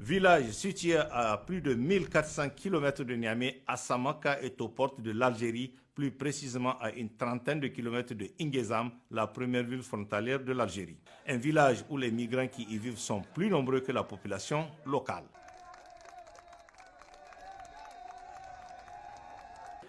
Village situé à plus de 1400 km de Niamey, Asamaka est aux portes de l'Algérie, plus précisément à une trentaine de kilomètres de Ingezam, la première ville frontalière de l'Algérie. Un village où les migrants qui y vivent sont plus nombreux que la population locale.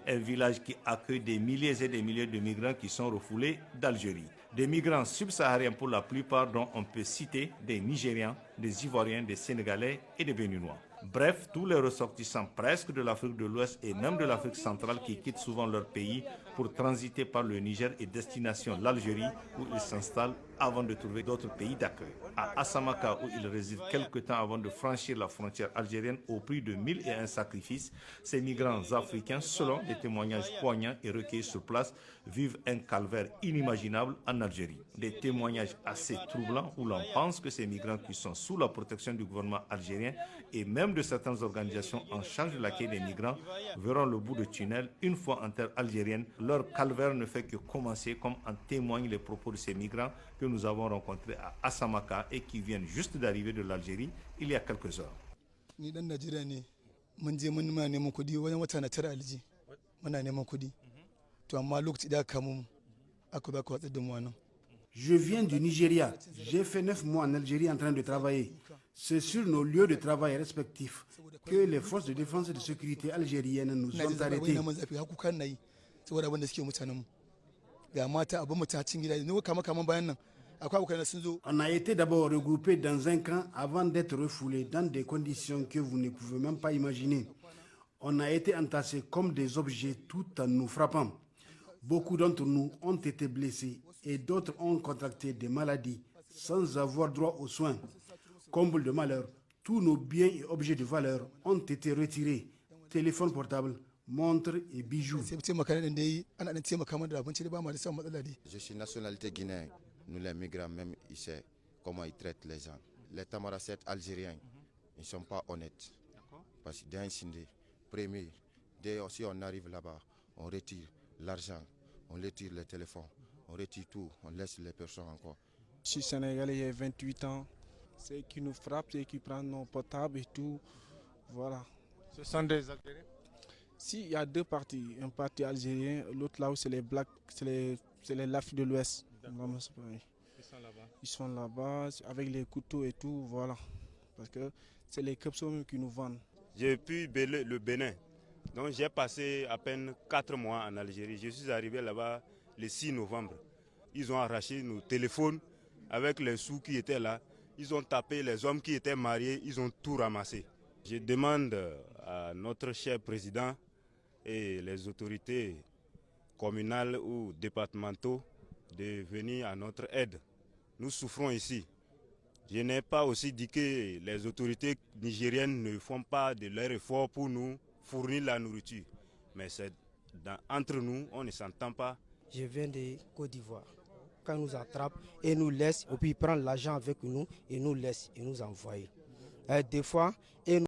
Un village qui accueille des milliers et des milliers de migrants qui sont refoulés d'Algérie. Des migrants subsahariens pour la plupart, dont on peut citer des Nigérians, des Ivoiriens, des Sénégalais et des Béninois. Bref, tous les ressortissants presque de l'Afrique de l'Ouest et même de l'Afrique centrale qui quittent souvent leur pays pour transiter par le Niger et destination l'Algérie où ils s'installent avant de trouver d'autres pays d'accueil. À Asamaka, où ils résident quelque temps avant de franchir la frontière algérienne au prix de 1001 sacrifices, ces migrants africains, selon des témoignages poignants et recueillis sur place, vivent un calvaire inimaginable en Algérie. Des témoignages assez troublants où l'on pense que ces migrants qui sont sous la protection du gouvernement algérien et même de certaines organisations en charge de l'accueil des migrants verront le bout du tunnel une fois en terre algérienne. Leur calvaire ne fait que commencer, comme en témoignent les propos de ces migrants que nous avons rencontrés à Asamaka et qui viennent juste d'arriver de l'Algérie il y a quelques heures. Je viens du Nigeria. J'ai fait 9 mois en Algérie en train de travailler. C'est sur nos lieux de travail respectifs que les forces de défense et de sécurité algériennes nous ont arrêtés. On a été d'abord regroupés dans un camp avant d'être refoulés dans des conditions que vous ne pouvez même pas imaginer. On a été entassés comme des objets tout en nous frappant. Beaucoup d'entre nous ont été blessés et d'autres ont contracté des maladies sans avoir droit aux soins. Comble de malheur, tous nos biens et objets de valeur ont été retirés. Téléphones portables, montres et bijoux. Je suis nationalité guinéenne. Nous les migrants, même ici, comment ils traitent les gens. Les tamaracètes algériens, ils ne sont pas honnêtes. Parce que d'un Sindé, premier, dès si on arrive là-bas, on retire l'argent, on retire les téléphones, on retire tout, on laisse les personnes encore. Je suis sénégalais, j'ai 28 ans. C'est qui nous frappent, c'est qui prennent nos portables et tout. Voilà. Ce sont des Algériens? Si, il y a deux parties. Un parti algérien, l'autre là où c'est les Blacks, c'est l'Afrique de l'Ouest. Ils sont là-bas? Ils sont là-bas avec les couteaux et tout, voilà. Parce que c'est les Kepsos qui nous vendent. J'ai pu le Bénin. Donc j'ai passé à peine 4 mois en Algérie. Je suis arrivé là-bas le 6 novembre. Ils ont arraché nos téléphones avec les sous qui étaient là. Ils ont tapé les hommes qui étaient mariés, ils ont tout ramassé. Je demande à notre cher président et les autorités communales ou départementaux de venir à notre aide. Nous souffrons ici. Je n'ai pas aussi dit que les autorités nigériennes ne font pas de leur effort pour nous fournir la nourriture. Mais c'est entre nous, on ne s'entend pas. Je viens de Côte d'Ivoire. Quand ils nous attrapent et nous laissent, et puis ils prennent l'argent avec nous et nous laissent et nous envoient. Des fois, et nous